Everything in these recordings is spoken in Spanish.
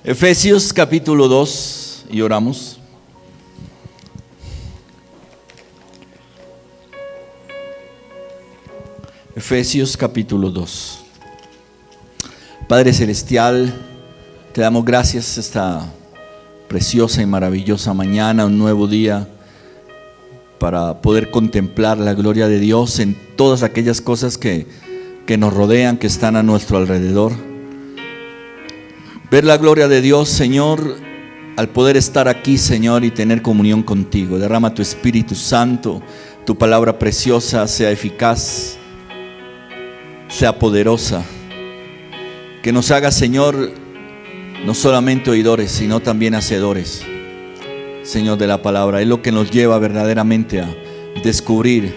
Efesios capítulo 2 y oramos. Efesios capítulo 2. Padre Celestial, te damos gracias esta preciosa y maravillosa mañana, un nuevo día para poder contemplar la gloria de Dios en todas aquellas cosas que nos rodean, que están a nuestro alrededor. Ver la gloria de Dios, Señor, al poder estar aquí, Señor, y tener comunión contigo. Derrama tu Espíritu Santo, tu palabra preciosa sea eficaz, sea poderosa, que nos haga, Señor, no solamente oidores, sino también hacedores, Señor, de la palabra. Es lo que nos lleva verdaderamente a descubrir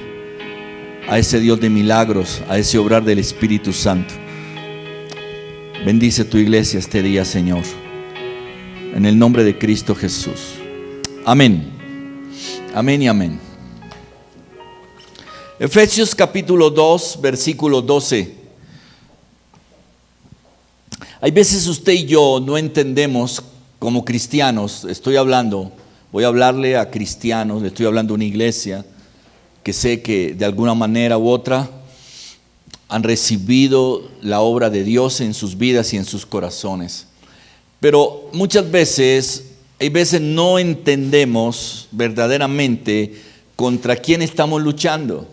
a ese Dios de milagros, a ese obrar del Espíritu Santo. Bendice tu iglesia este día, Señor, en el nombre de Cristo Jesús. Amén. Amén y amén. Efesios capítulo 2, versículo 12. Hay veces usted y yo no entendemos como cristianos, voy a hablarle a cristianos, le estoy hablando a una iglesia que sé que de alguna manera u otra han recibido la obra de Dios en sus vidas y en sus corazones. Pero muchas veces, no entendemos verdaderamente contra quién estamos luchando.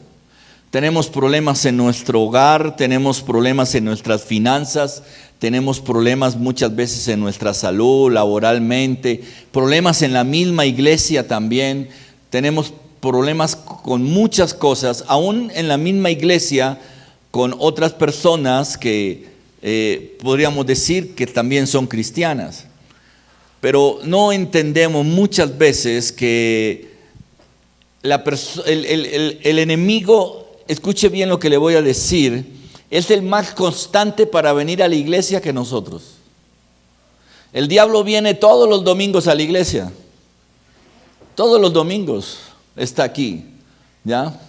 Tenemos problemas en nuestro hogar, tenemos problemas en nuestras finanzas, tenemos problemas muchas veces en nuestra salud, laboralmente, problemas en la misma iglesia también, tenemos problemas con muchas cosas, aún en la misma iglesia, con otras personas que podríamos decir que también son cristianas. Pero no entendemos muchas veces que el enemigo, escuche bien lo que le voy a decir, es el más constante para venir a la iglesia que nosotros. El diablo viene todos los domingos a la iglesia. Todos los domingos está aquí, ¿ya?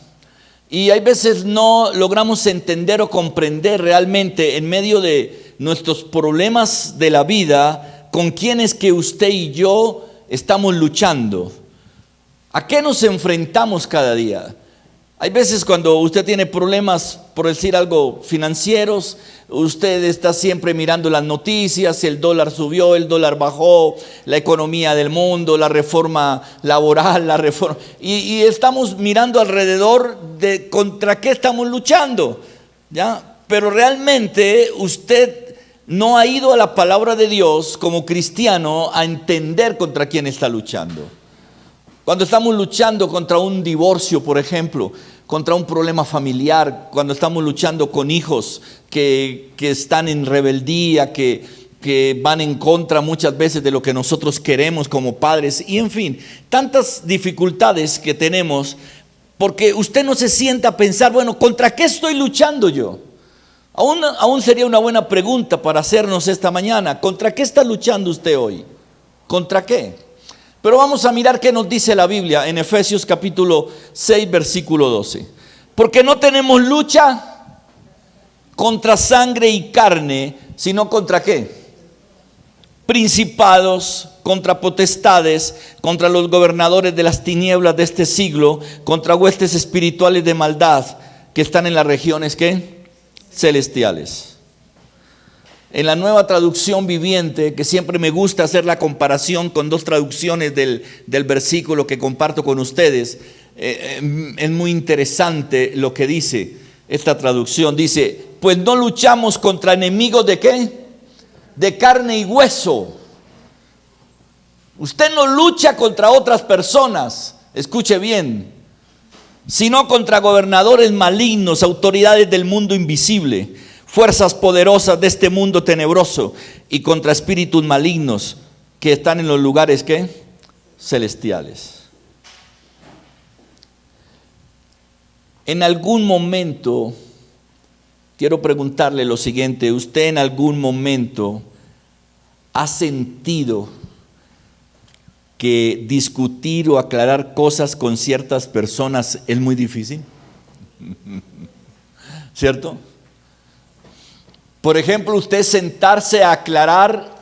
Y hay veces no logramos entender o comprender realmente en medio de nuestros problemas de la vida con quién es que usted y yo estamos luchando. ¿A qué nos enfrentamos cada día? Hay veces cuando usted tiene problemas, por decir algo, financieros, usted está siempre mirando las noticias, el dólar subió, el dólar bajó, la economía del mundo, la reforma laboral, y estamos mirando alrededor de contra qué estamos luchando, ¿ya? Pero realmente usted no ha ido a la palabra de Dios como cristiano a entender contra quién está luchando. Cuando estamos luchando contra un divorcio, por ejemplo, contra un problema familiar, cuando estamos luchando con hijos que están en rebeldía, que van en contra muchas veces de lo que nosotros queremos como padres, y en fin, tantas dificultades que tenemos, porque usted no se sienta a pensar, bueno, ¿contra qué estoy luchando yo? Aún sería una buena pregunta para hacernos esta mañana. ¿Contra qué está luchando usted hoy? ¿Contra qué? Pero vamos a mirar qué nos dice la Biblia en Efesios capítulo 6, versículo 12. Porque no tenemos lucha contra sangre y carne, sino contra ¿qué? Principados, contra potestades, contra los gobernadores de las tinieblas de este siglo, contra huestes espirituales de maldad que están en las regiones ¿qué? Celestiales. En la Nueva Traducción Viviente, que siempre me gusta hacer la comparación con dos traducciones del versículo que comparto con ustedes, es muy interesante lo que dice esta traducción. Dice, pues no luchamos contra enemigos ¿de qué? De carne y hueso. Usted no lucha contra otras personas, escuche bien, sino contra gobernadores malignos, autoridades del mundo invisible, fuerzas poderosas de este mundo tenebroso y contra espíritus malignos que están en los lugares ¿qué? Celestiales. En algún momento, quiero preguntarle lo siguiente, ¿usted en algún momento ha sentido que discutir o aclarar cosas con ciertas personas es muy difícil? ¿Cierto? Por ejemplo, usted sentarse a aclarar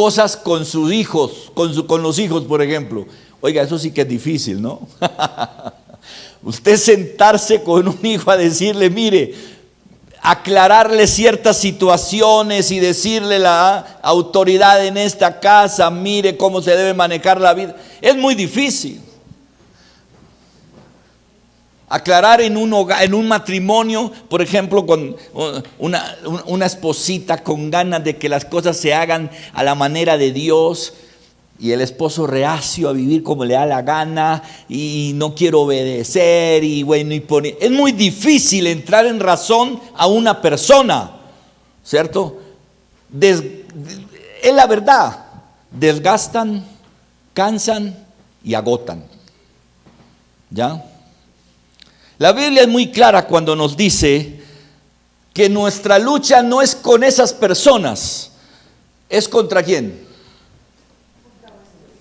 cosas con sus hijos, con los hijos, por ejemplo. Oiga, eso sí que es difícil, ¿no? Usted sentarse con un hijo a decirle, mire, aclararle ciertas situaciones y decirle la autoridad en esta casa, mire cómo se debe manejar la vida. Es muy difícil. Aclarar en un hogar, en un matrimonio, por ejemplo, con una esposita con ganas de que las cosas se hagan a la manera de Dios, y el esposo reacio a vivir como le da la gana y no quiero obedecer y bueno, es muy difícil entrar en razón a una persona, ¿cierto? Es la verdad, desgastan, cansan y agotan. ¿Ya? La Biblia es muy clara cuando nos dice que nuestra lucha no es con esas personas, es contra ¿quién?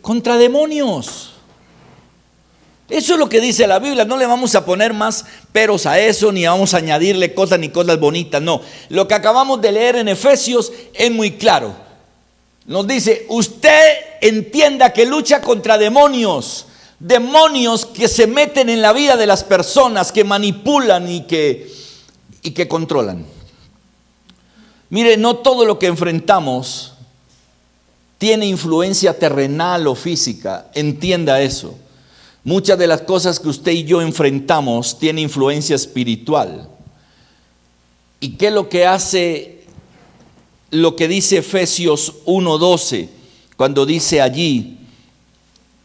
Contra demonios. Eso es lo que dice la Biblia. No le vamos a poner más peros a eso, ni vamos a añadirle cosas ni cosas bonitas, no. Lo que acabamos de leer en Efesios es muy claro. Nos dice, usted entienda que lucha contra demonios. Demonios que se meten en la vida de las personas, que manipulan y que controlan. Mire, no todo lo que enfrentamos tiene influencia terrenal o física. Entienda eso. Muchas de las cosas que usted y yo enfrentamos tienen influencia espiritual. ¿Y qué es lo que hace lo que dice Efesios 1:12? Cuando dice allí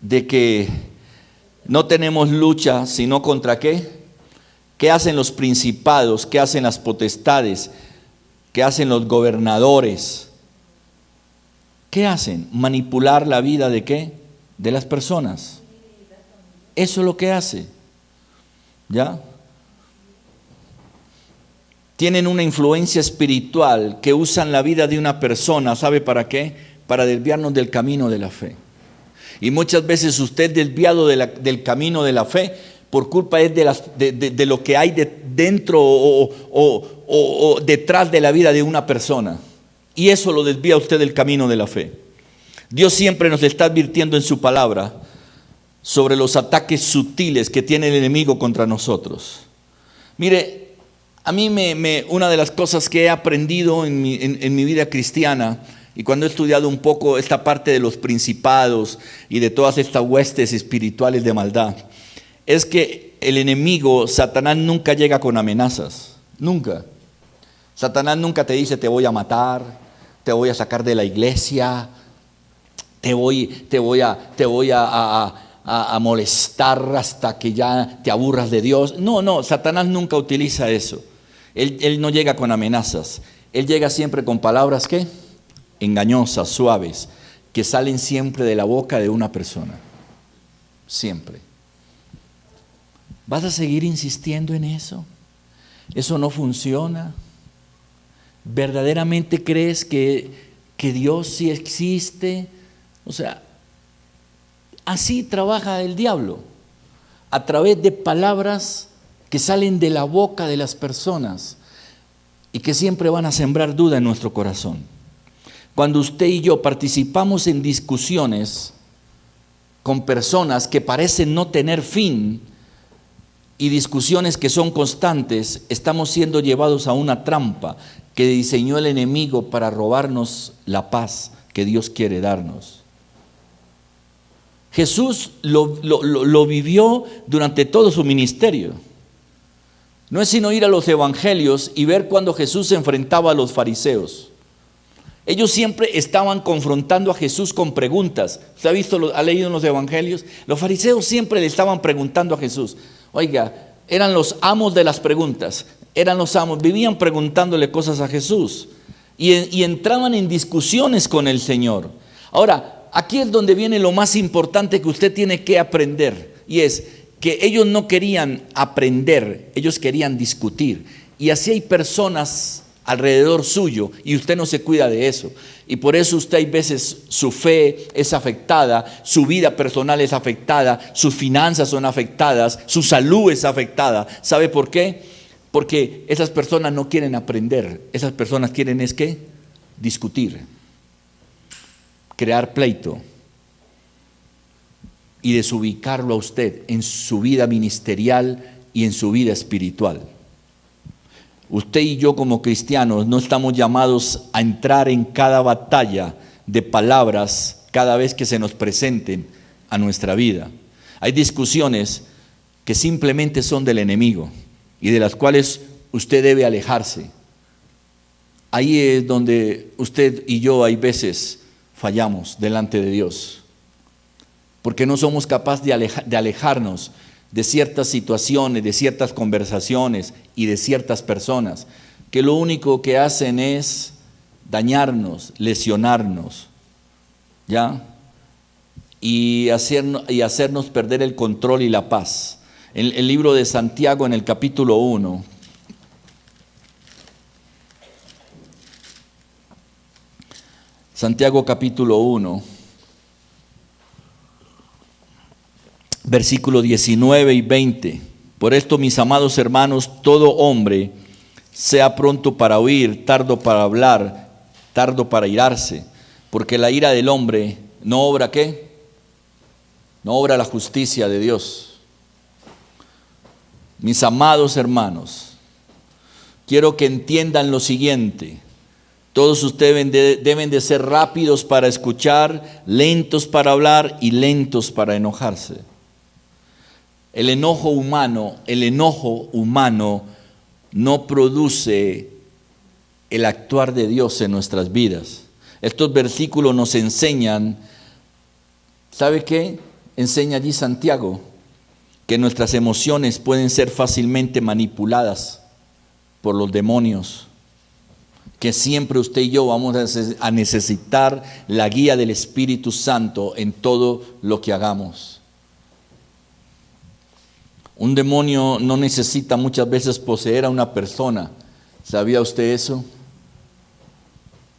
de que no tenemos lucha sino contra ¿qué? ¿Qué hacen los principados? ¿Qué hacen las potestades? ¿Qué hacen los gobernadores? ¿Qué hacen? Manipular la vida ¿de qué? De las personas. Eso es lo que hace. ¿Ya? Tienen una influencia espiritual que usan la vida de una persona, ¿sabe para qué? Para desviarnos del camino de la fe. Y muchas veces usted es desviado del camino de la fe por culpa es de lo que hay dentro o detrás de la vida de una persona. Y eso lo desvía a usted del camino de la fe. Dios siempre nos está advirtiendo en su palabra sobre los ataques sutiles que tiene el enemigo contra nosotros. Mire, a mí una de las cosas que he aprendido en mi vida cristiana, y cuando he estudiado un poco esta parte de los principados y de todas estas huestes espirituales de maldad, es que el enemigo, Satanás, nunca llega con amenazas. Nunca. Satanás nunca te dice te voy a matar, te voy a sacar de la iglesia, te voy a molestar hasta que ya te aburras de Dios. No, Satanás nunca utiliza eso. Él no llega con amenazas. Él llega siempre con palabras ¿qué? Engañosas, suaves, que salen siempre de la boca de una persona. Siempre. ¿Vas a seguir insistiendo en eso? ¿Eso no funciona? ¿Verdaderamente crees que Dios sí existe? O sea, así trabaja el diablo, a través de palabras que salen de la boca de las personas y que siempre van a sembrar duda en nuestro corazón. Cuando usted y yo participamos en discusiones con personas que parecen no tener fin y discusiones que son constantes, estamos siendo llevados a una trampa que diseñó el enemigo para robarnos la paz que Dios quiere darnos. Jesús lo vivió durante todo su ministerio. No es sino ir a los evangelios y ver cuando Jesús se enfrentaba a los fariseos. Ellos siempre estaban confrontando a Jesús con preguntas. ¿Usted ha leído en los evangelios? Los fariseos siempre le estaban preguntando a Jesús. Oiga, eran los amos de las preguntas. Eran los amos, vivían preguntándole cosas a Jesús. Y entraban en discusiones con el Señor. Ahora, aquí es donde viene lo más importante que usted tiene que aprender. Y es que ellos no querían aprender, ellos querían discutir. Y así hay personas alrededor suyo y usted no se cuida de eso. Y por eso usted hay veces su fe es afectada, su vida personal es afectada, sus finanzas son afectadas, su salud es afectada. ¿Sabe por qué? Porque esas personas no quieren aprender, esas personas quieren es ¿qué? Discutir. crear pleito y desubicarlo a usted en su vida ministerial y en su vida espiritual. Usted y yo como cristianos no estamos llamados a entrar en cada batalla de palabras cada vez que se nos presenten a nuestra vida. Hay discusiones que simplemente son del enemigo y de las cuales usted debe alejarse. Ahí es donde usted y yo hay veces fallamos delante de Dios, porque no somos capaces de alejarnos de ciertas situaciones, de ciertas conversaciones y de ciertas personas que lo único que hacen es dañarnos, lesionarnos, ¿ya? Y hacernos perder el control y la paz. En el libro de Santiago, en el capítulo 1, Santiago capítulo 1, versículo 19 y 20. Por esto, mis amados hermanos, todo hombre sea pronto para oír, tardo para hablar, tardo para irarse, porque la ira del hombre no obra ¿qué? No obra la justicia de Dios. Mis amados hermanos, quiero que entiendan lo siguiente. Todos ustedes deben de ser rápidos para escuchar, lentos para hablar y lentos para enojarse. El enojo humano no produce el actuar de Dios en nuestras vidas. Estos versículos nos enseñan, ¿sabe qué? Enseña allí Santiago, que nuestras emociones pueden ser fácilmente manipuladas por los demonios, que siempre usted y yo vamos a necesitar la guía del Espíritu Santo en todo lo que hagamos. Un demonio no necesita muchas veces poseer a una persona. ¿Sabía usted eso?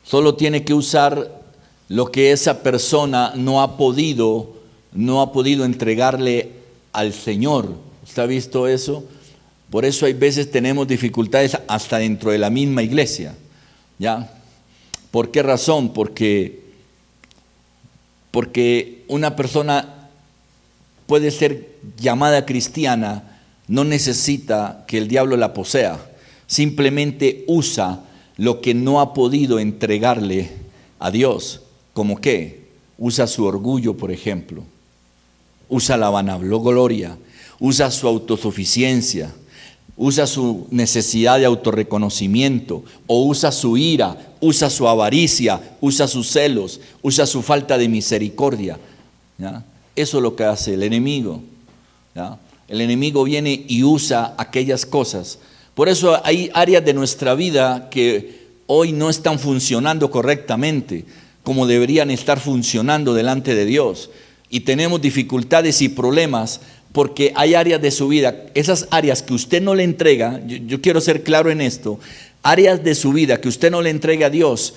Solo tiene que usar lo que esa persona no ha podido entregarle al Señor. ¿Usted ha visto eso? Por eso hay veces tenemos dificultades hasta dentro de la misma iglesia. ¿Ya? ¿Por qué razón? Porque una persona puede ser llamada cristiana, no necesita que el diablo la posea, simplemente usa lo que no ha podido entregarle a Dios. ¿Cómo qué? Usa su orgullo, por ejemplo, usa la vanagloria, usa su autosuficiencia, usa su necesidad de autorreconocimiento, o usa su ira, usa su avaricia, usa sus celos, usa su falta de misericordia. ¿Ya? Eso es lo que hace el enemigo. ¿Ya? El enemigo viene y usa aquellas cosas. Por eso hay áreas de nuestra vida que hoy no están funcionando correctamente, como deberían estar funcionando delante de Dios. Y tenemos dificultades y problemas porque hay áreas de su vida, esas áreas que usted no le entrega, yo quiero ser claro en esto, áreas de su vida que usted no le entrega a Dios,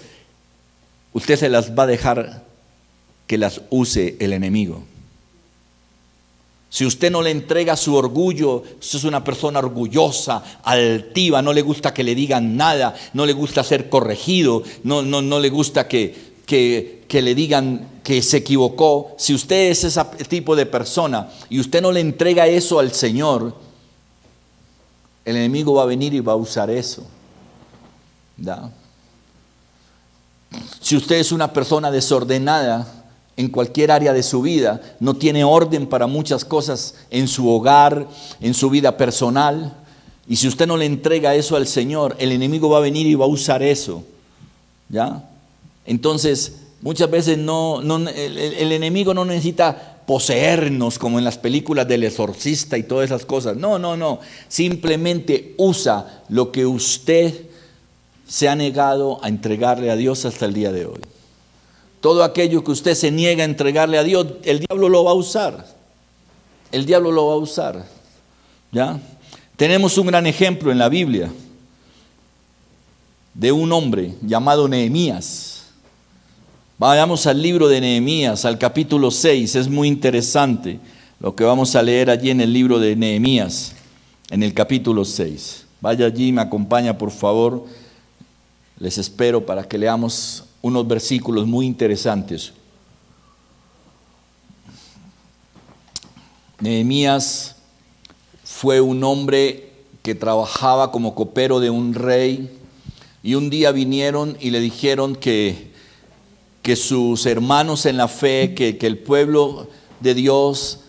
usted se las va a dejar que las use el enemigo. Si usted no le entrega su orgullo, usted es una persona orgullosa, altiva, no le gusta que le digan nada, no le gusta ser corregido, no le gusta que le digan que se equivocó. Si usted es ese tipo de persona y usted no le entrega eso al Señor, el enemigo va a venir y va a usar eso. ¿Da? Si usted es una persona desordenada en cualquier área de su vida, no tiene orden para muchas cosas en su hogar, en su vida personal, y si usted no le entrega eso al Señor, el enemigo va a venir y va a usar eso. ¿Ya? Entonces, muchas veces el enemigo no necesita poseernos como en las películas del exorcista y todas esas cosas. No. Simplemente usa lo que usted se ha negado a entregarle a Dios hasta el día de hoy. Todo aquello que usted se niega a entregarle a Dios, el diablo lo va a usar. El diablo lo va a usar. ¿Ya? Tenemos un gran ejemplo en la Biblia de un hombre llamado Nehemías. Vayamos al libro de Nehemías, al capítulo 6. Es muy interesante lo que vamos a leer allí en el libro de Nehemías, en el capítulo 6. Vaya allí, me acompaña por favor. Les espero para que leamos unos versículos muy interesantes. Nehemías fue un hombre que trabajaba como copero de un rey, y un día vinieron y le dijeron que sus hermanos en la fe, que el pueblo de Dios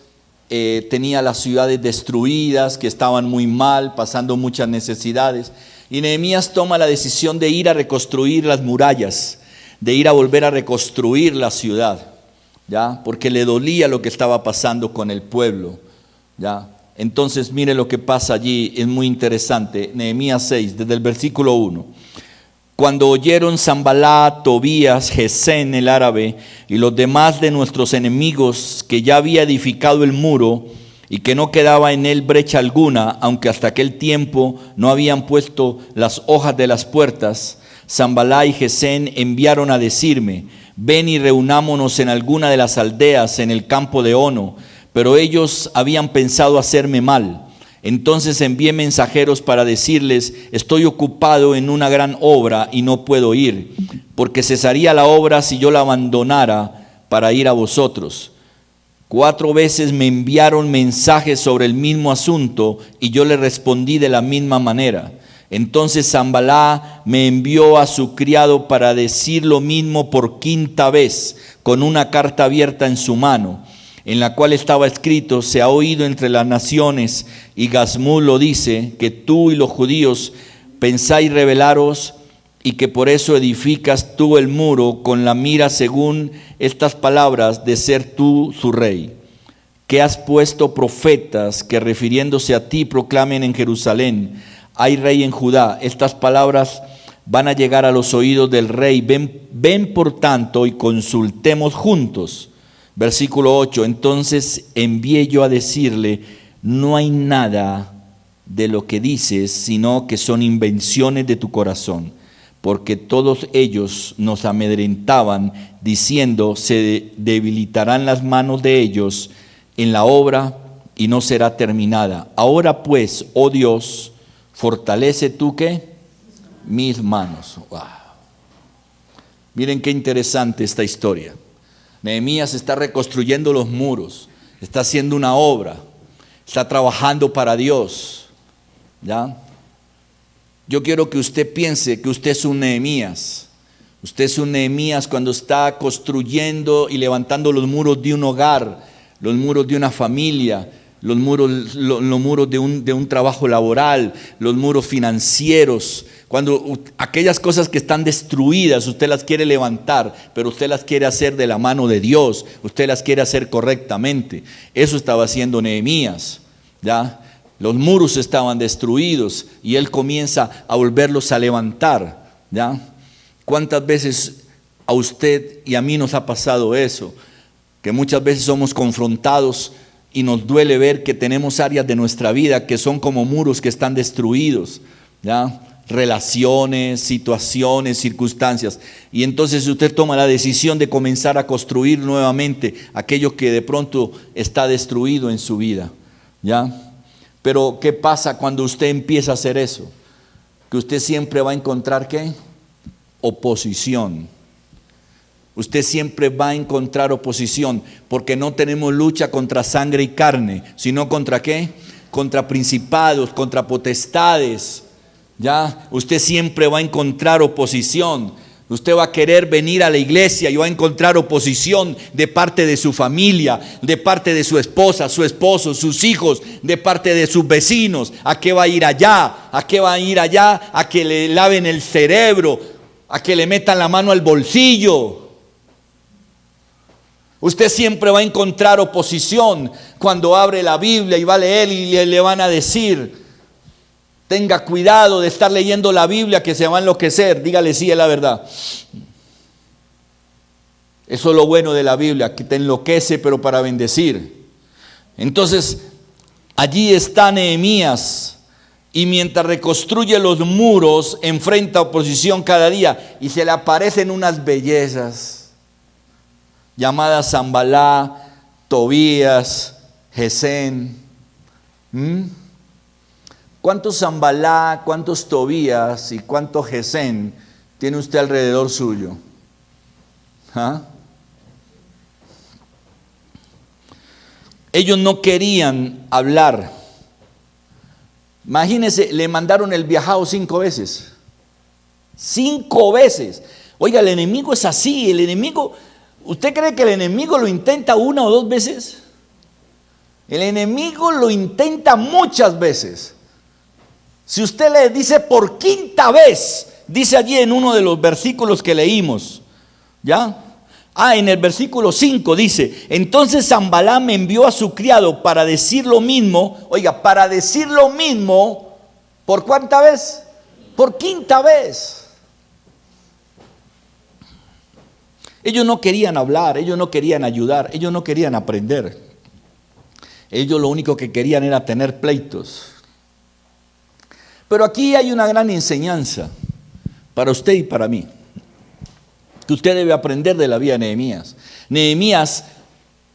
tenía las ciudades destruidas, que estaban muy mal, pasando muchas necesidades. Y Nehemías toma la decisión de ir a reconstruir las murallas, de ir a volver a reconstruir la ciudad, ¿ya? Porque le dolía lo que estaba pasando con el pueblo, ¿ya? Entonces mire lo que pasa allí, es muy interesante. Nehemías 6, desde el versículo 1. Cuando oyeron Sanballat, Tobías, Gesén el árabe y los demás de nuestros enemigos que ya había edificado el muro y que no quedaba en él brecha alguna, aunque hasta aquel tiempo no habían puesto las hojas de las puertas, Sanballat y Gesén enviaron a decirme: ven y reunámonos en alguna de las aldeas en el campo de Ono. Pero ellos habían pensado hacerme mal. Entonces envié mensajeros para decirles: estoy ocupado en una gran obra y no puedo ir, porque cesaría la obra si yo la abandonara para ir a vosotros. 4 veces me enviaron mensajes sobre el mismo asunto y yo les respondí de la misma manera. Entonces Sanballat me envió a su criado para decir lo mismo por 5ª vez, con una carta abierta en su mano, en la cual estaba escrito: se ha oído entre las naciones, y Gazmul lo dice, que tú y los judíos pensáis rebelaros, y que por eso edificas tú el muro con la mira, según estas palabras, de ser tú su rey. Que has puesto profetas que refiriéndose a ti proclamen en Jerusalén: hay rey en Judá. Estas palabras van a llegar a los oídos del rey. Ven por tanto y consultemos juntos. Versículo 8, entonces envié yo a decirle: no hay nada de lo que dices, sino que son invenciones de tu corazón, porque todos ellos nos amedrentaban, diciendo: se debilitarán las manos de ellos en la obra y no será terminada. Ahora pues, oh Dios, fortalece tú ¿qué? Mis manos. Wow. Miren qué interesante esta historia. Nehemías está reconstruyendo los muros, está haciendo una obra, está trabajando para Dios, ¿ya? Yo quiero que usted piense que usted es un Nehemías. Usted es un Nehemías cuando está construyendo y levantando los muros de un hogar, los muros de una familia, los muros de un trabajo laboral, los muros financieros. Cuando aquellas cosas que están destruidas, usted las quiere levantar, pero usted las quiere hacer de la mano de Dios, usted las quiere hacer correctamente. Eso estaba haciendo Nehemías, ¿ya? Los muros estaban destruidos y él comienza a volverlos a levantar, ¿ya? ¿Cuántas veces a usted y a mí nos ha pasado eso? Que muchas veces somos confrontados y nos duele ver que tenemos áreas de nuestra vida que son como muros que están destruidos, ¿ya? Relaciones, situaciones, circunstancias. Y entonces usted toma la decisión de comenzar a construir nuevamente aquello que de pronto está destruido en su vida, ¿ya? Pero ¿qué pasa cuando usted empieza a hacer eso? Que usted siempre va a encontrar ¿qué? Oposición. Usted siempre va a encontrar oposición, porque no tenemos lucha contra sangre y carne, sino contra ¿qué? Contra principados, contra potestades, ¿ya? Usted siempre va a encontrar oposición. Usted va a querer venir a la iglesia y va a encontrar oposición de parte de su familia, de parte de su esposa, su esposo, sus hijos, de parte de sus vecinos. ¿A qué va a ir allá? ¿A qué va a ir allá? A que le laven el cerebro, a que le metan la mano al bolsillo. Usted siempre va a encontrar oposición cuando abre la Biblia y va a leer y le van a decir: tenga cuidado de estar leyendo la Biblia, que se va a enloquecer. Dígale sí, es la verdad. Eso es lo bueno de la Biblia, que te enloquece pero para bendecir. Entonces, allí está Nehemías, y mientras reconstruye los muros, enfrenta oposición cada día, y se le aparecen unas bellezas llamadas Sanballat, Tobías, Gesén. ¿Cuántos Sanballat, cuántos Tobías y cuántos Gesén tiene usted alrededor suyo? ¿Ah? Ellos no querían hablar. Imagínense, le mandaron el viajado 5 veces. 5 veces. Oiga, el enemigo es así. El enemigo, ¿usted cree que el enemigo lo intenta 1 o 2 veces? El enemigo lo intenta muchas veces. Si usted le dice por 5ª vez, dice allí en uno de los versículos que leímos, ¿ya? En el versículo 5 dice: entonces Sanballat me envió a su criado para decir lo mismo. Oiga, para decir lo mismo, ¿por cuánta vez? Por 5ª vez. Ellos no querían hablar, ellos no querían ayudar, ellos no querían aprender. Ellos lo único que querían era tener pleitos. Pero aquí hay una gran enseñanza para usted y para mí, que usted debe aprender de la vida de Nehemías. Nehemías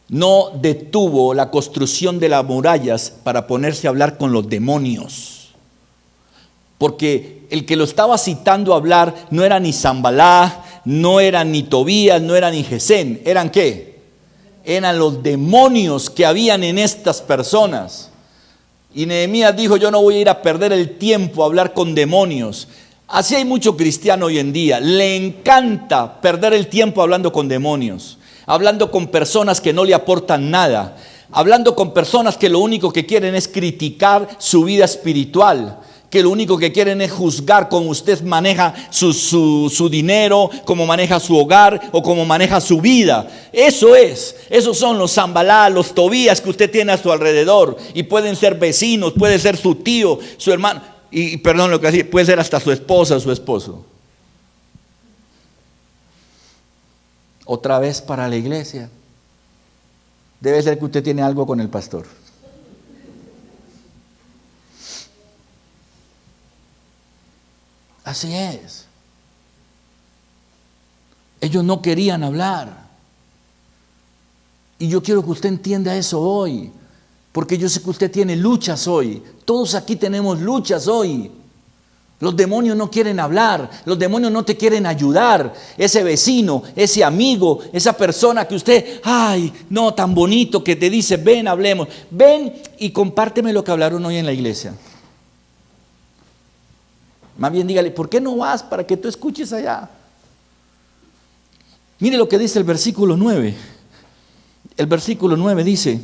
no detuvo la construcción de las murallas para ponerse a hablar con los demonios. Porque el que lo estaba citando a hablar no era ni Sanballat, no era ni Tobías, no era ni Gesén. ¿Eran qué? Eran los demonios que habían en estas personas. Y Nehemías dijo: yo no voy a ir a perder el tiempo a hablar con demonios. Así hay mucho cristiano hoy en día. Le encanta perder el tiempo hablando con demonios, hablando con personas que no le aportan nada, hablando con personas que lo único que quieren es criticar su vida espiritual, que lo único que quieren es juzgar cómo usted maneja su dinero, cómo maneja su hogar o cómo maneja su vida. Esos son los Sanballat, los Tobías que usted tiene a su alrededor. Y pueden ser vecinos, puede ser su tío, su hermano. Y perdón lo que decía, puede ser hasta su esposa o su esposo. Otra vez para la iglesia. Debe ser que usted tiene algo con el pastor. Así es. Ellos no querían hablar. Y yo quiero que usted entienda eso hoy. Porque yo sé que usted tiene luchas hoy. Todos aquí tenemos luchas hoy. Los demonios no quieren hablar. Los demonios no te quieren ayudar. Ese vecino, ese amigo, esa persona que usted, no, tan bonito, que te dice: ven, hablemos. Ven y compárteme lo que hablaron hoy en la iglesia. Más bien dígale: ¿por qué no vas para que tú escuches allá? Mire lo que dice el versículo 9. El versículo 9 dice: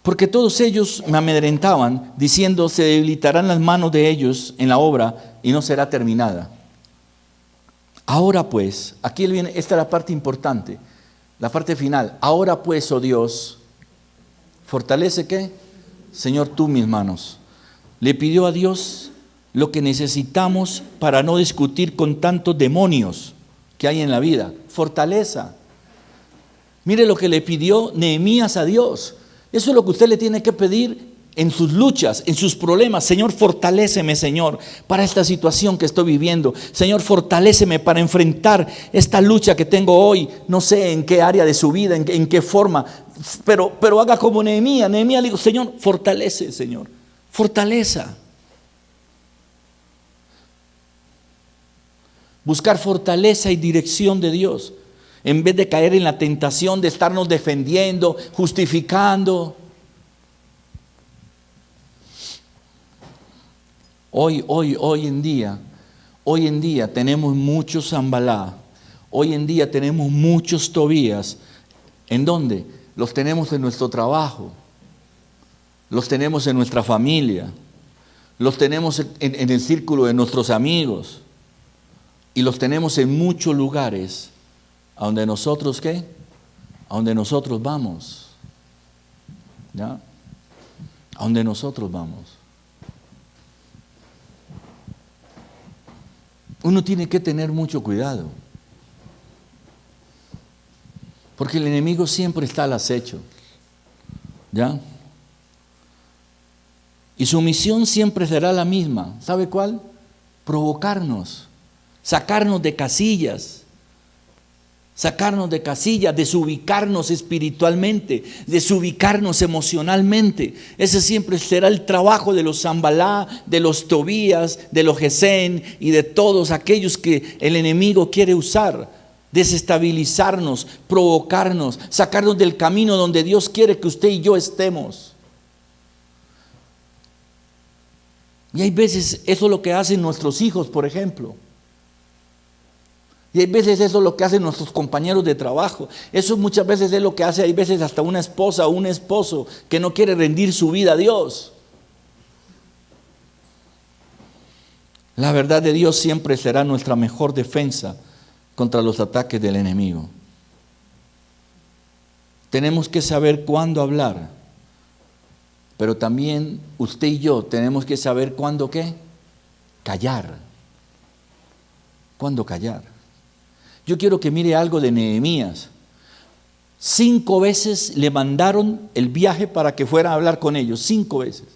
porque todos ellos me amedrentaban, diciendo: se debilitarán las manos de ellos en la obra y no será terminada. Ahora pues, aquí viene, esta es la parte importante, la parte final. Ahora pues, oh Dios, fortalece ¿qué? Señor, tú mis manos. Le pidió a Dios lo que necesitamos para no discutir con tantos demonios que hay en la vida. Fortaleza. Mire lo que le pidió Nehemías a Dios. Eso es lo que usted le tiene que pedir en sus luchas, en sus problemas. Señor, fortaléceme, Señor, para esta situación que estoy viviendo. Señor, fortaléceme para enfrentar esta lucha que tengo hoy. No sé en qué área de su vida, en qué forma, pero haga como Nehemías. Nehemías le dijo: Señor, fortalece, Señor, fortaleza. Buscar fortaleza y dirección de Dios, en vez de caer en la tentación de estarnos defendiendo, justificando. Hoy en día tenemos muchos Sanballat. Hoy en día tenemos muchos Tobías. ¿En dónde? Los tenemos en nuestro trabajo. Los tenemos en nuestra familia. Los tenemos en el círculo de nuestros amigos. Y los tenemos en muchos lugares. ¿A donde nosotros qué? A donde nosotros vamos. ¿Ya? A donde nosotros vamos. Uno tiene que tener mucho cuidado. Porque el enemigo siempre está al acecho. ¿Ya? Y su misión siempre será la misma. ¿Sabe cuál? Provocarnos. Sacarnos de casillas. Sacarnos de casillas, desubicarnos espiritualmente, desubicarnos emocionalmente. Ese siempre será el trabajo de los Sanballat, de los Tobías, de los Gesén y de todos aquellos que el enemigo quiere usar. desestabilizarnos, provocarnos, sacarnos del camino donde Dios quiere que usted y yo estemos. Y hay veces eso es lo que hacen nuestros hijos, por ejemplo. Y hay veces eso es lo que hacen nuestros compañeros de trabajo. Eso muchas veces es lo que hace, hay veces hasta una esposa o un esposo que no quiere rendir su vida a Dios. La verdad de Dios siempre será nuestra mejor defensa contra los ataques del enemigo. Tenemos que saber cuándo hablar, pero también usted y yo tenemos que saber cuándo ¿qué? Callar. ¿Cuándo callar? Yo quiero que mire algo de Nehemías. 5 veces le mandaron el viaje para que fuera a hablar con ellos, 5 veces.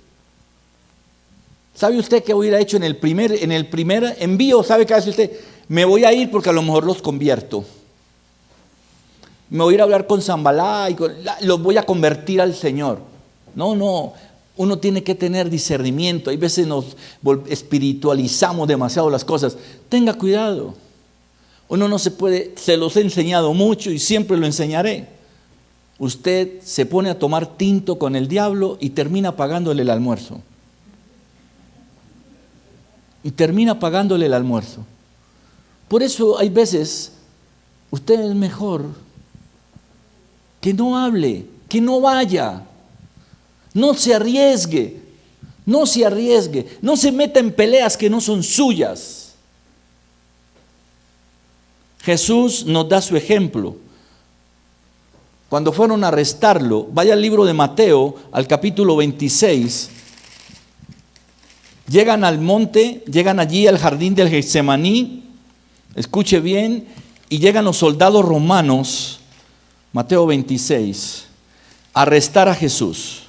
¿Sabe usted qué hubiera hecho en el primer envío? ¿Sabe qué hace usted? Me voy a ir porque a lo mejor los convierto. Me voy a ir a hablar con Zambalá y los voy a convertir al Señor. No. Uno tiene que tener discernimiento. Hay veces nos espiritualizamos demasiado las cosas. Tenga cuidado. Uno no se puede, se los he enseñado mucho y siempre lo enseñaré. Usted se pone a tomar tinto con el diablo y termina pagándole el almuerzo. Por eso hay veces, usted es mejor que no hable, que no vaya, no se arriesgue, no se meta en peleas que no son suyas. Jesús nos da su ejemplo. Cuando fueron a arrestarlo, vaya al libro de Mateo, al capítulo 26, llegan al monte, llegan allí al jardín del Getsemaní, escuche bien, y llegan los soldados romanos, Mateo 26, a arrestar a Jesús.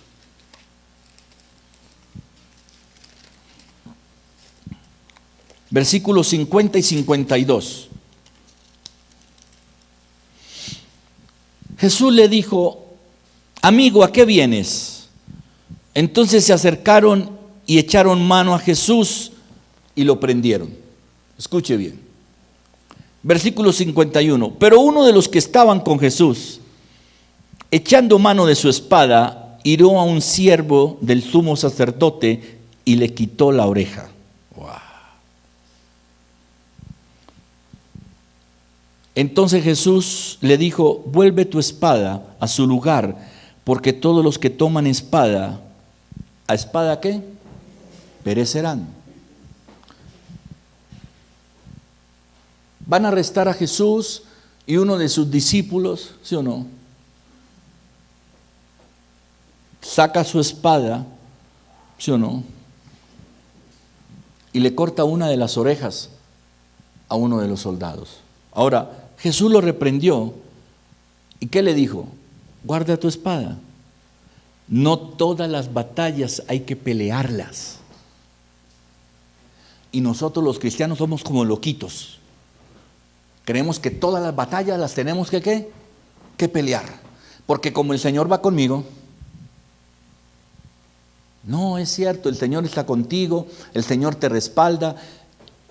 Versículos 50 y 52. Jesús le dijo: amigo, ¿a qué vienes? Entonces se acercaron y echaron mano a Jesús y lo prendieron. Escuche bien. Versículo 51. Pero uno de los que estaban con Jesús, echando mano de su espada, hirió a un siervo del sumo sacerdote y le quitó la oreja. Entonces Jesús le dijo: vuelve tu espada a su lugar, porque todos los que toman espada, ¿a espada qué? Perecerán. Van a arrestar a Jesús y uno de sus discípulos, ¿sí o no? Saca su espada, ¿sí o no? Y le corta una de las orejas a uno de los soldados. Ahora, Jesús lo reprendió. ¿Y qué le dijo? Guarda tu espada. No todas las batallas hay que pelearlas. Y nosotros los cristianos somos como loquitos. Creemos que todas las batallas las tenemos que ¿qué? Que pelear. Porque como el Señor va conmigo. No, es cierto, el Señor está contigo, el Señor te respalda,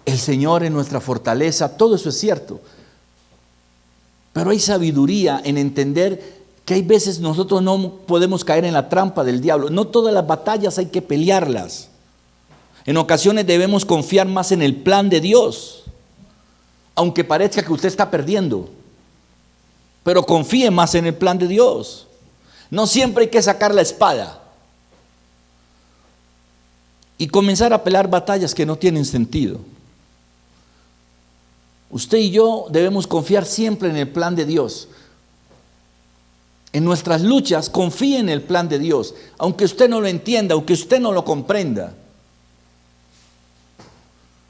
el Señor es nuestra fortaleza, todo eso es cierto. Pero hay sabiduría en entender que hay veces nosotros no podemos caer en la trampa del diablo. No todas las batallas hay que pelearlas. En ocasiones debemos confiar más en el plan de Dios, aunque parezca que usted está perdiendo. Pero confíe más en el plan de Dios. No siempre hay que sacar la espada y comenzar a pelear batallas que no tienen sentido. Usted y yo debemos confiar siempre en el plan de Dios. En nuestras luchas, confíe en el plan de Dios, aunque usted no lo entienda, aunque usted no lo comprenda.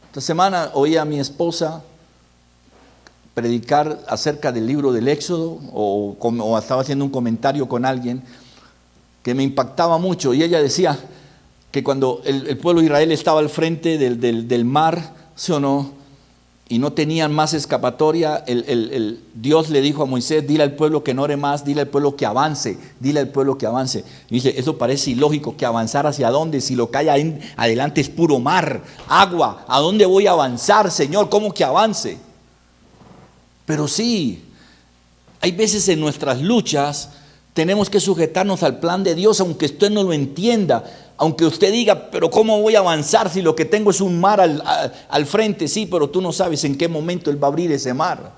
Esta semana oí a mi esposa predicar acerca del libro del Éxodo, o estaba haciendo un comentario con alguien que me impactaba mucho, y ella decía que cuando el pueblo de Israel estaba al frente del mar, ¿sí o no?, y no tenían más escapatoria, Dios le dijo a Moisés: dile al pueblo que no ore más, dile al pueblo que avance, dile al pueblo que avance. Y dice: eso parece ilógico, que avanzar hacia dónde, si lo que hay adelante es puro mar, agua, ¿a dónde voy a avanzar, Señor? ¿Cómo que avance? Pero sí, hay veces en nuestras luchas tenemos que sujetarnos al plan de Dios, aunque usted no lo entienda, aunque usted diga, pero ¿cómo voy a avanzar si lo que tengo es un mar al frente? Sí, pero tú no sabes en qué momento Él va a abrir ese mar.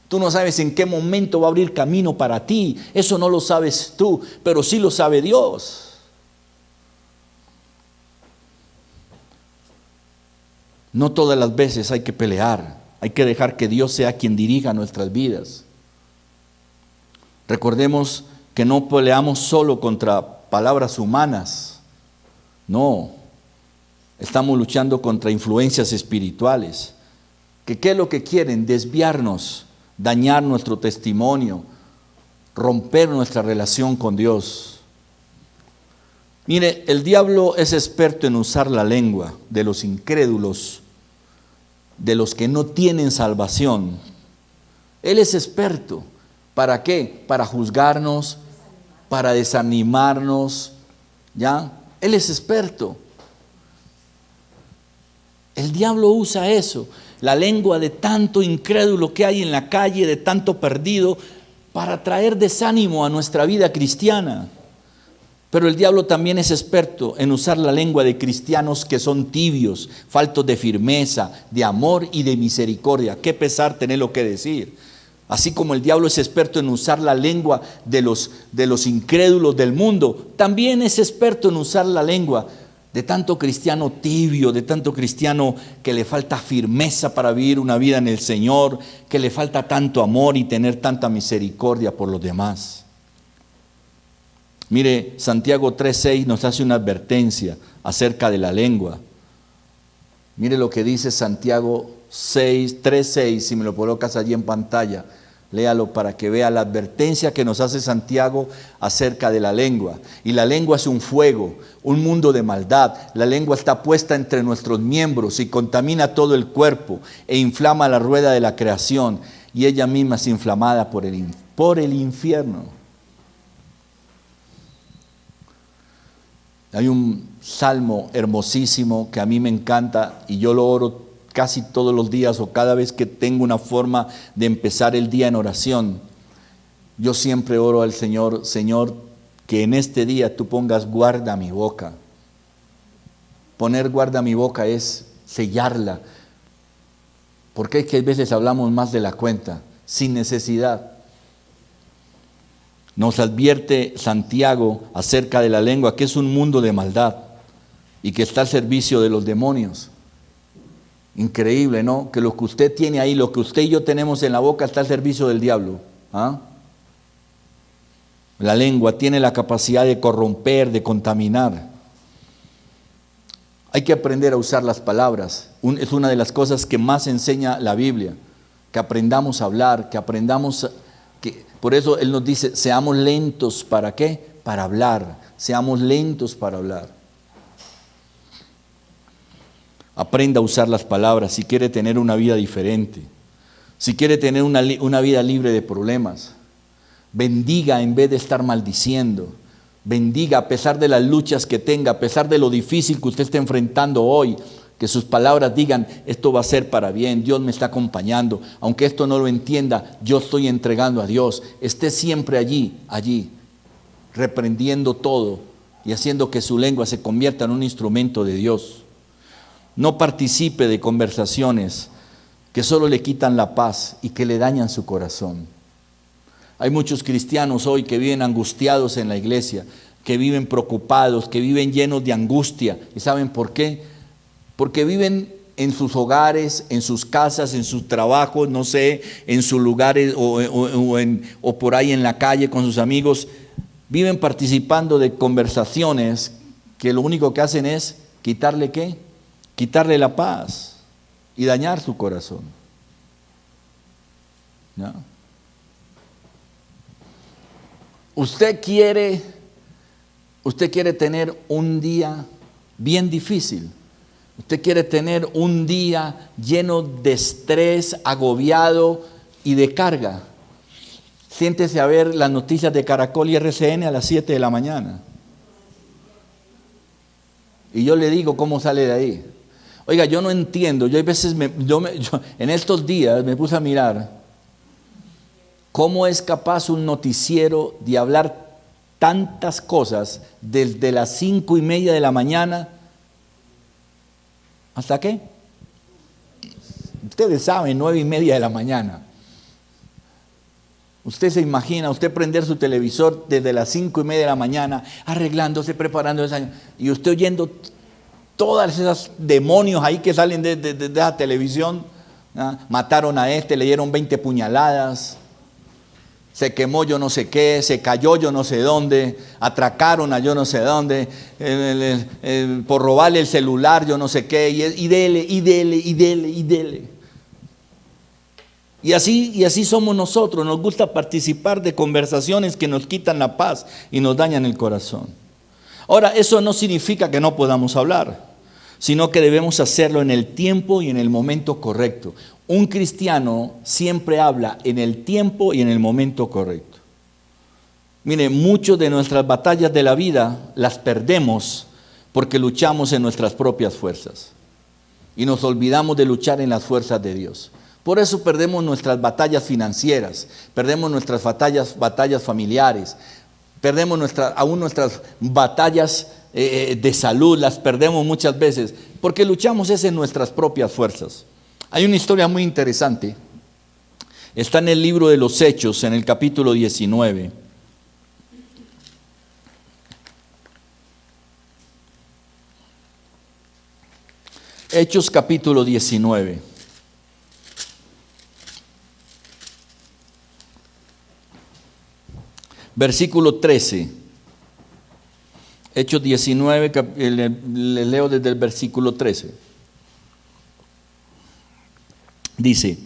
Tú no sabes en qué momento va a abrir camino para ti. Eso no lo sabes tú, pero sí lo sabe Dios. No todas las veces hay que pelear. Hay que dejar que Dios sea quien dirija nuestras vidas. Recordemos que no peleamos solo contra palabras humanas. No. Estamos luchando contra influencias espirituales. ¿Qué es lo que quieren? Desviarnos, dañar nuestro testimonio, romper nuestra relación con Dios. Mire, el diablo es experto en usar la lengua de los incrédulos, de los que no tienen salvación. Él es experto. ¿Para qué? Para juzgarnos, para desanimarnos, ¿ya? Él es experto. El diablo usa eso, la lengua de tanto incrédulo que hay en la calle, de tanto perdido, para traer desánimo a nuestra vida cristiana. Pero el diablo también es experto en usar la lengua de cristianos que son tibios, faltos de firmeza, de amor y de misericordia. Qué pesar tenerlo que decir. Así como el diablo es experto en usar la lengua de los incrédulos del mundo, también es experto en usar la lengua de tanto cristiano tibio, de tanto cristiano que le falta firmeza para vivir una vida en el Señor, que le falta tanto amor y tener tanta misericordia por los demás. Mire, Santiago 3:6 nos hace una advertencia acerca de la lengua. Mire lo que dice Santiago 3:6, si me lo colocas allí en pantalla, léalo para que vea la advertencia que nos hace Santiago acerca de la lengua. Y la lengua es un fuego, un mundo de maldad. La lengua está puesta entre nuestros miembros y contamina todo el cuerpo e inflama la rueda de la creación, y ella misma es inflamada por el infierno. Hay un salmo hermosísimo que a mí me encanta y yo lo oro casi todos los días o cada vez que tengo una forma de empezar el día en oración. Yo siempre oro al Señor, Señor, que en este día tú pongas guarda mi boca. Poner guarda mi boca es sellarla, porque es que a veces hablamos más de la cuenta, sin necesidad. Nos advierte Santiago acerca de la lengua, que es un mundo de maldad y que está al servicio de los demonios. Increíble, ¿no? Que lo que usted tiene ahí, lo que usted y yo tenemos en la boca está al servicio del diablo. ¿Ah? La lengua tiene la capacidad de corromper, de contaminar. Hay que aprender a usar las palabras. Es una de las cosas que más enseña la Biblia. Que aprendamos a hablar, que aprendamos... Por eso Él nos dice, seamos lentos, ¿para qué? Para hablar, seamos lentos para hablar. Aprenda a usar las palabras si quiere tener una vida diferente, si quiere tener una vida libre de problemas. Bendiga en vez de estar maldiciendo. Bendiga a pesar de las luchas que tenga, a pesar de lo difícil que usted esté enfrentando hoy. Que sus palabras digan, esto va a ser para bien, Dios me está acompañando. Aunque esto no lo entienda, yo estoy entregando a Dios. Esté siempre allí, reprendiendo todo y haciendo que su lengua se convierta en un instrumento de Dios. No participe de conversaciones que solo le quitan la paz y que le dañan su corazón. Hay muchos cristianos hoy que viven angustiados en la iglesia, que viven preocupados, que viven llenos de angustia. ¿Y saben por qué? Porque viven en sus hogares, en sus casas, en sus trabajos, no sé, en sus lugares o por ahí en la calle con sus amigos. Viven participando de conversaciones que lo único que hacen es quitarle ¿qué? Quitarle la paz y dañar su corazón. ¿No? Usted quiere tener un día bien difícil. Usted quiere tener un día lleno de estrés, agobiado y de carga. Siéntese a ver las noticias de Caracol y RCN a las 7 de la mañana. Y yo le digo cómo sale de ahí. Oiga, yo no entiendo. Yo hay veces, en estos días me puse a mirar ¿Cómo es capaz un noticiero de hablar tantas cosas desde las 5:30 de la mañana? ¿Hasta qué? Ustedes saben, 9:30 de la mañana. Usted se imagina, usted prender su televisor desde las 5:30 de la mañana, arreglándose, preparando desayuno, y usted oyendo todas esas demonios ahí que salen de la televisión. ¿Ah? Mataron a este, le dieron 20 puñaladas, se quemó yo no sé qué, se cayó yo no sé dónde, atracaron a yo no sé dónde, por robarle el celular yo no sé qué, y dele. Y así somos nosotros, nos gusta participar de conversaciones que nos quitan la paz y nos dañan el corazón. Ahora, eso no significa que no podamos hablar, sino que debemos hacerlo en el tiempo y en el momento correcto. Un cristiano siempre habla en el tiempo y en el momento correcto. Mire, muchas de nuestras batallas de la vida las perdemos porque luchamos en nuestras propias fuerzas y nos olvidamos de luchar en las fuerzas de Dios. Por eso perdemos nuestras batallas financieras, perdemos nuestras batallas familiares, perdemos aún nuestras batallas de salud, las perdemos muchas veces, porque luchamos en nuestras propias fuerzas. Hay una historia muy interesante, está en el libro de los Hechos, en el capítulo 19. Hechos capítulo 19. Versículo 13. Hechos 19, le leo desde el versículo 13. Dice: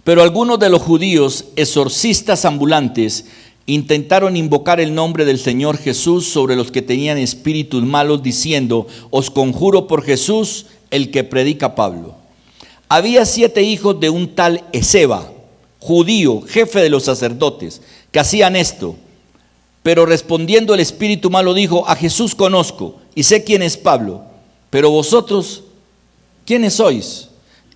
pero algunos de los judíos, exorcistas ambulantes, intentaron invocar el nombre del Señor Jesús sobre los que tenían espíritus malos, diciendo: os conjuro por Jesús, el que predica Pablo. Había 7 hijos de un tal Esceva, judío, jefe de los sacerdotes, que hacían esto. Pero respondiendo el espíritu malo dijo: a Jesús conozco y sé quién es Pablo, pero vosotros, ¿quiénes sois?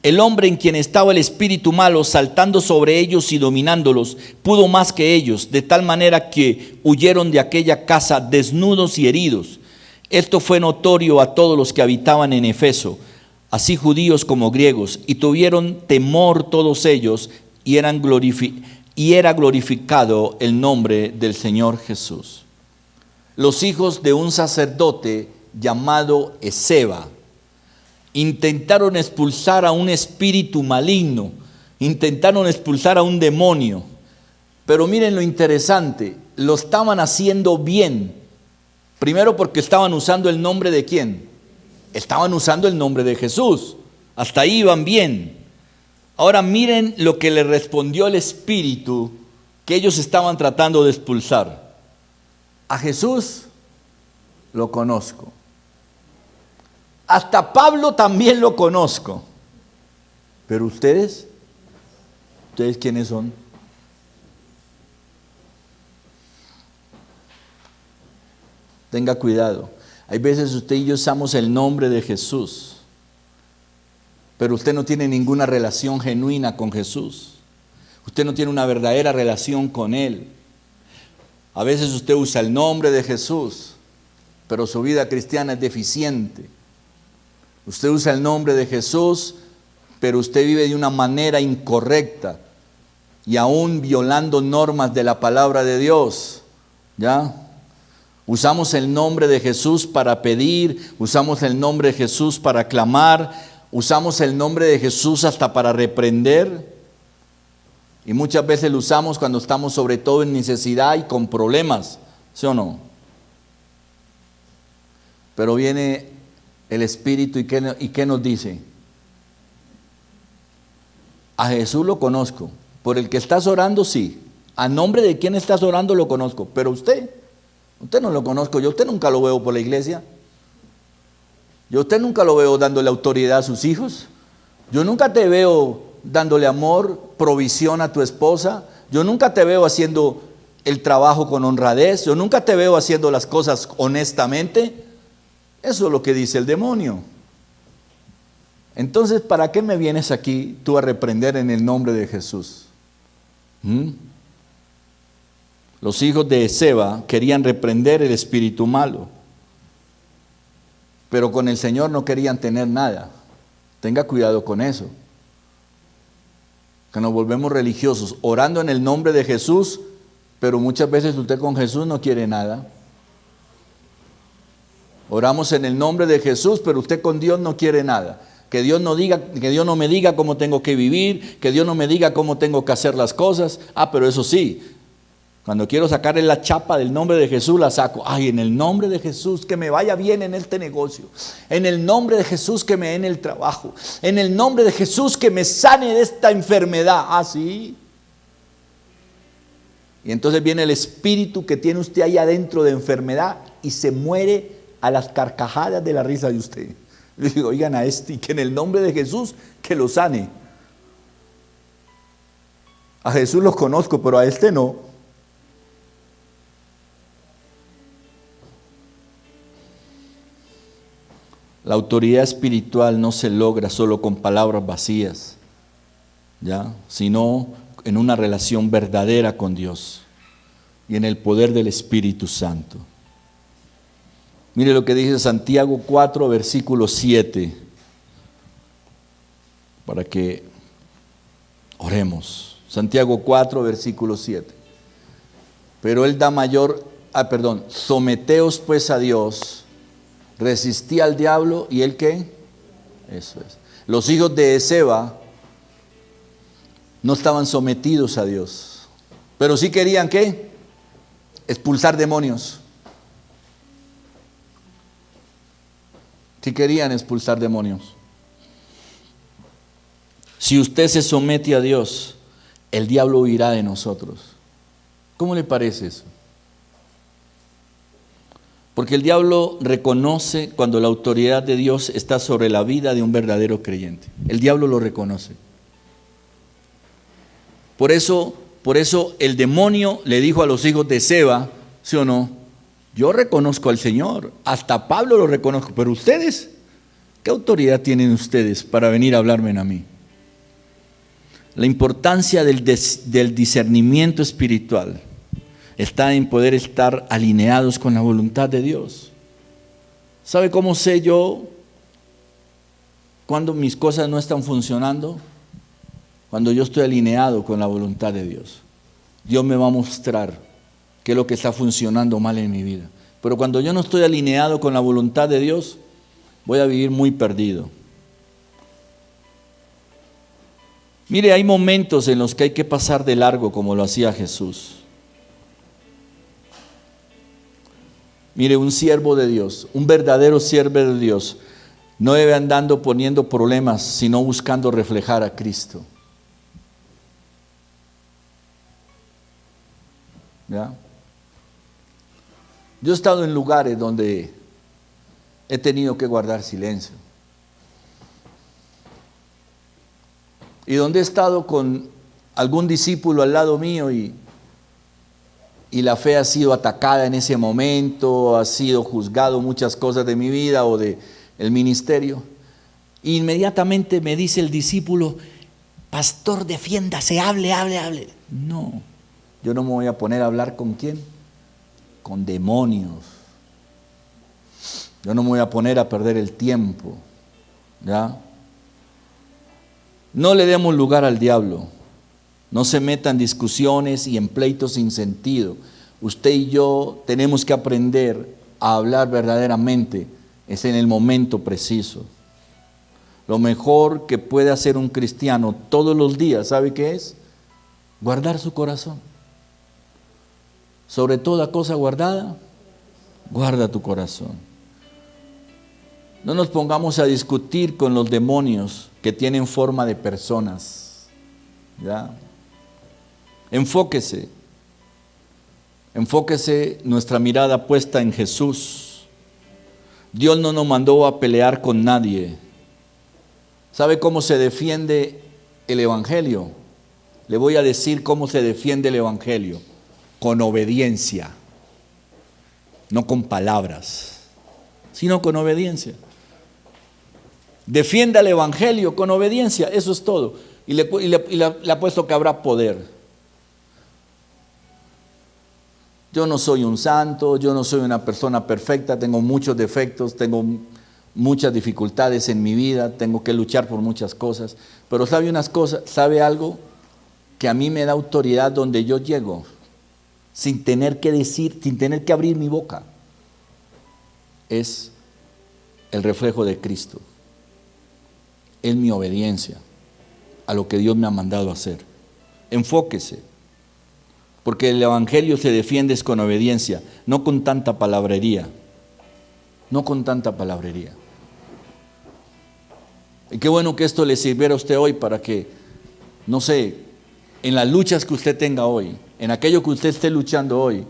El hombre en quien estaba el espíritu malo, saltando sobre ellos y dominándolos, pudo más que ellos, de tal manera que huyeron de aquella casa desnudos y heridos. Esto fue notorio a todos los que habitaban en Efeso, así judíos como griegos, y tuvieron temor todos ellos, y era glorificado el nombre del Señor Jesús. Los hijos de un sacerdote llamado Esceva intentaron expulsar a un espíritu maligno, intentaron expulsar a un demonio, pero miren lo interesante, lo estaban haciendo bien. Primero porque estaban usando el nombre de ¿quién? Estaban usando el nombre de Jesús, hasta ahí iban bien. Ahora miren lo que le respondió el espíritu que ellos estaban tratando de expulsar. A Jesús lo conozco. Hasta Pablo también lo conozco. Pero ustedes ¿quiénes son? Tenga cuidado. Hay veces usted y yo usamos el nombre de Jesús, pero usted no tiene ninguna relación genuina con Jesús. Usted no tiene una verdadera relación con Él. A veces usted usa el nombre de Jesús, pero su vida cristiana es deficiente. Usted usa el nombre de Jesús, pero usted vive de una manera incorrecta y aún violando normas de la palabra de Dios. ¿Ya? Usamos el nombre de Jesús para pedir, usamos el nombre de Jesús para clamar, usamos el nombre de Jesús hasta para reprender. Y muchas veces lo usamos cuando estamos sobre todo en necesidad y con problemas, ¿sí o no? Pero viene el Espíritu y ¿qué nos dice? A Jesús lo conozco, por el que estás orando sí, a nombre de quién estás orando lo conozco, pero usted no lo conozco, yo usted nunca lo veo por la iglesia, yo usted nunca lo veo dándole autoridad a sus hijos, yo nunca te veo dándole amor, provisión a tu esposa, yo nunca te veo haciendo el trabajo con honradez, yo nunca te veo haciendo las cosas honestamente. Eso es lo que dice el demonio. Entonces, ¿para qué me vienes aquí tú a reprender en el nombre de Jesús? ¿Mm? Los hijos de Seba querían reprender el espíritu malo, pero con el Señor no querían tener nada. Tenga cuidado con eso. Que nos volvemos religiosos, orando en el nombre de Jesús, pero muchas veces usted con Jesús no quiere nada. Oramos en el nombre de Jesús, pero usted con Dios no quiere nada. Que Dios no me diga cómo tengo que vivir, que Dios no me diga cómo tengo que hacer las cosas. Pero eso sí, cuando quiero sacarle la chapa del nombre de Jesús, la saco. Ay, en el nombre de Jesús, que me vaya bien en este negocio. En el nombre de Jesús, que me dé en el trabajo. En el nombre de Jesús, que me sane de esta enfermedad. Sí. Y entonces viene el espíritu que tiene usted ahí adentro de enfermedad y se muere a las carcajadas de la risa de usted. Le digo, oigan a este, que en el nombre de Jesús, que lo sane. A Jesús lo conozco, pero a este no. La autoridad espiritual no se logra solo con palabras vacías, ¿ya? Sino en una relación verdadera con Dios y en el poder del Espíritu Santo. Mire lo que dice Santiago 4, versículo 7, para que oremos. Santiago 4, versículo 7. Pero Él da someteos pues a Dios, resistí al diablo y Él ¿qué? Eso es. Los hijos de Seba no estaban sometidos a Dios, pero sí querían ¿qué? Expulsar demonios. Sí querían expulsar demonios. Si usted se somete a Dios, el diablo huirá de nosotros. ¿Cómo le parece eso? Porque el diablo reconoce cuando la autoridad de Dios está sobre la vida de un verdadero creyente. El diablo lo reconoce. Por eso el demonio le dijo a los hijos de Seba, ¿sí o no? Yo reconozco al Señor, hasta Pablo lo reconozco, pero ustedes, ¿qué autoridad tienen ustedes para venir a hablarme a mí? La importancia del discernimiento espiritual está en poder estar alineados con la voluntad de Dios. ¿Sabe cómo sé yo cuando mis cosas no están funcionando? Cuando yo estoy alineado con la voluntad de Dios. Dios me va a mostrar qué es lo que está funcionando mal en mi vida. Pero cuando yo no estoy alineado con la voluntad de Dios, voy a vivir muy perdido. Mire, hay momentos en los que hay que pasar de largo como lo hacía Jesús. Mire, un siervo de Dios, un verdadero siervo de Dios, no debe andando poniendo problemas, sino buscando reflejar a Cristo. ¿Ya? Yo he estado en lugares donde he tenido que guardar silencio. Y donde he estado con algún discípulo al lado mío y la fe ha sido atacada en ese momento, ha sido juzgado muchas cosas de mi vida o del ministerio. Inmediatamente me dice el discípulo, pastor, defiéndase, hable. No, yo no me voy a poner a hablar ¿con quién? Con demonios. Yo no me voy a poner a perder el tiempo. ¿Ya? No le demos lugar al diablo. No se metan en discusiones y en pleitos sin sentido. Usted y yo tenemos que aprender a hablar verdaderamente. Es en el momento preciso. Lo mejor que puede hacer un cristiano todos los días, ¿sabe qué es? Guardar su corazón. Sobre toda cosa guardada, guarda tu corazón. No nos pongamos a discutir con los demonios que tienen forma de personas. ¿Ya? Enfóquese nuestra mirada puesta en Jesús. Dios no nos mandó a pelear con nadie. ¿Sabe cómo se defiende el Evangelio? Le voy a decir cómo se defiende el Evangelio. Con obediencia, no con palabras, sino con obediencia. Defienda el Evangelio con obediencia, eso es todo. Y le apuesto que habrá poder. Yo no soy un santo, yo no soy una persona perfecta, tengo muchos defectos, tengo muchas dificultades en mi vida, tengo que luchar por muchas cosas. Pero ¿sabe algo? Que a mí me da autoridad donde yo llego, sin tener que decir, sin tener que abrir mi boca. Es el reflejo de Cristo. Es mi obediencia a lo que Dios me ha mandado hacer. Enfóquese, porque el evangelio se defiende con obediencia, no con tanta palabrería. No con tanta palabrería. Y qué bueno que esto le sirviera a usted hoy para que, no sé, en las luchas que usted tenga hoy, en aquello que usted esté luchando hoy,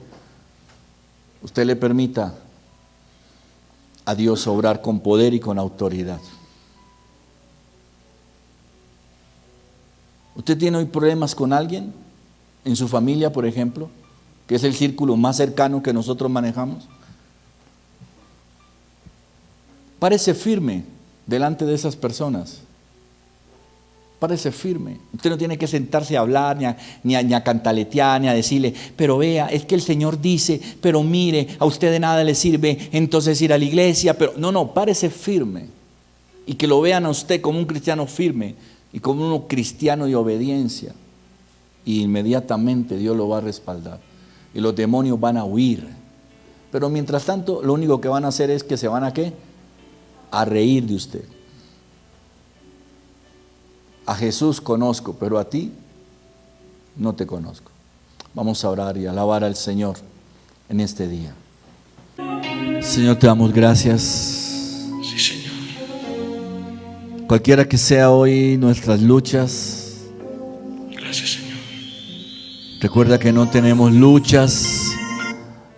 usted le permita a Dios obrar con poder y con autoridad. ¿Usted tiene hoy problemas con alguien? En su familia, por ejemplo, que es el círculo más cercano que nosotros manejamos. Párese firme delante de esas personas. Párese firme. Usted no tiene que sentarse a hablar, ni a cantaletear, ni a decirle, pero vea, es que el Señor dice, pero mire, a usted de nada le sirve entonces ir a la iglesia. Pero no, párese firme. Y que lo vean a usted como un cristiano firme y como un cristiano de obediencia. Y inmediatamente Dios lo va a respaldar. Y los demonios van a huir. Pero mientras tanto, lo único que van a hacer es que se van a ¿qué? A reír de usted. A Jesús conozco, pero a ti no te conozco. Vamos a orar y alabar al Señor en este día. Señor, te damos gracias. Sí, Señor. Cualquiera que sea hoy nuestras luchas, Gracias, Señor. recuerda que no tenemos luchas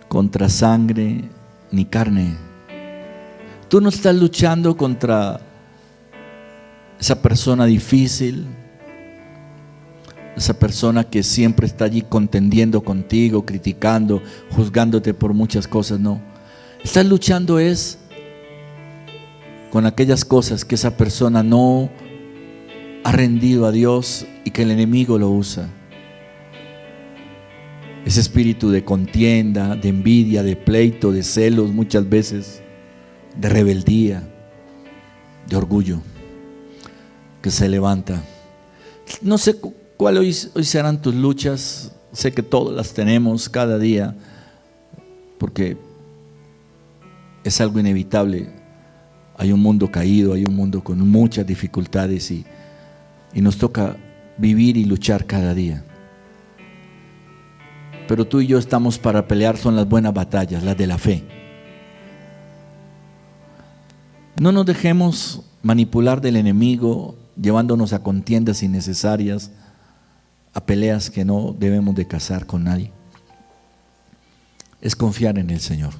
contra sangre ni carne. Tú no estás luchando contra esa persona difícil, esa persona que siempre está allí contendiendo contigo, criticando, juzgándote por muchas cosas, no. Estás luchando es con aquellas cosas que esa persona no ha rendido a Dios y que el enemigo lo usa. Ese espíritu de contienda, de envidia, de pleito, de celos muchas veces, de rebeldía, de orgullo que se levanta. No sé cuáles hoy serán tus luchas, sé que todas las tenemos cada día, porque es algo inevitable. Hay un mundo caído, hay un mundo con muchas dificultades y nos toca vivir y luchar cada día. Pero tú y yo estamos para pelear, son las buenas batallas, las de la fe. No nos dejemos manipular del enemigo, llevándonos a contiendas innecesarias, a peleas que no debemos de casar con nadie. Es confiar en el Señor.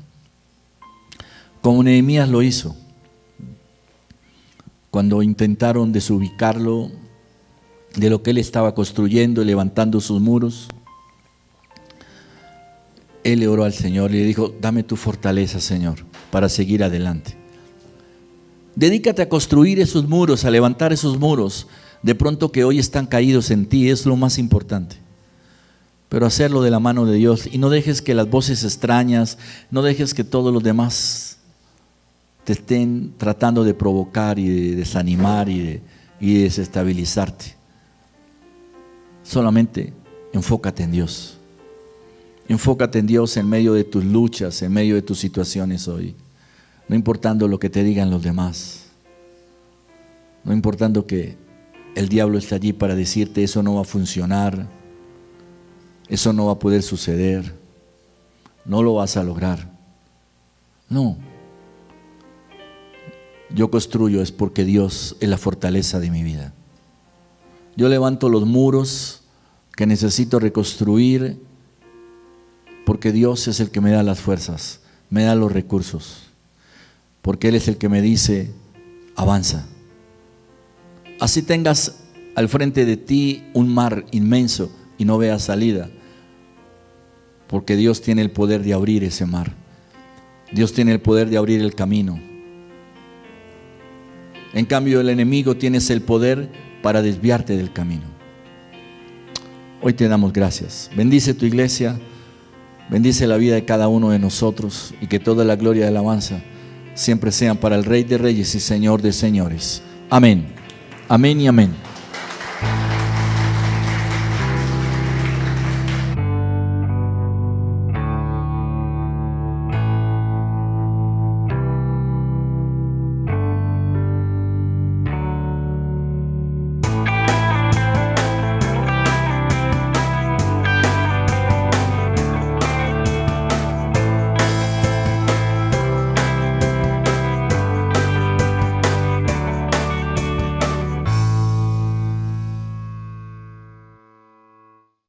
Como Nehemías lo hizo. Cuando intentaron desubicarlo de lo que él estaba construyendo y levantando sus muros, él le oró al Señor y le dijo: dame tu fortaleza, Señor, para seguir adelante. Dedícate a construir esos muros, a levantar esos muros, de pronto que hoy están caídos en ti, es lo más importante. Pero hacerlo de la mano de Dios, y no dejes que las voces extrañas, no dejes que todos los demás te estén tratando de provocar y de desanimar y de desestabilizarte. Solamente enfócate en Dios. Enfócate en Dios en medio de tus luchas, en medio de tus situaciones hoy. No importando lo que te digan los demás. No importando que el diablo está allí para decirte: eso no va a funcionar, eso no va a poder suceder, no lo vas a lograr. No. Yo construyo es porque Dios es la fortaleza de mi vida. Yo levanto los muros que necesito reconstruir porque Dios es el que me da las fuerzas, me da los recursos. Porque Él es el que me dice: avanza. Así tengas al frente de ti un mar inmenso y no veas salida, porque Dios tiene el poder de abrir ese mar. Dios tiene el poder de abrir el camino. En cambio, el enemigo tiene el poder para desviarte del camino. Hoy te damos gracias. Bendice tu iglesia Bendice la vida de cada uno de nosotros y que toda la gloria y alabanza siempre sean para el Rey de Reyes y Señor de Señores. Amén. Amén y amén.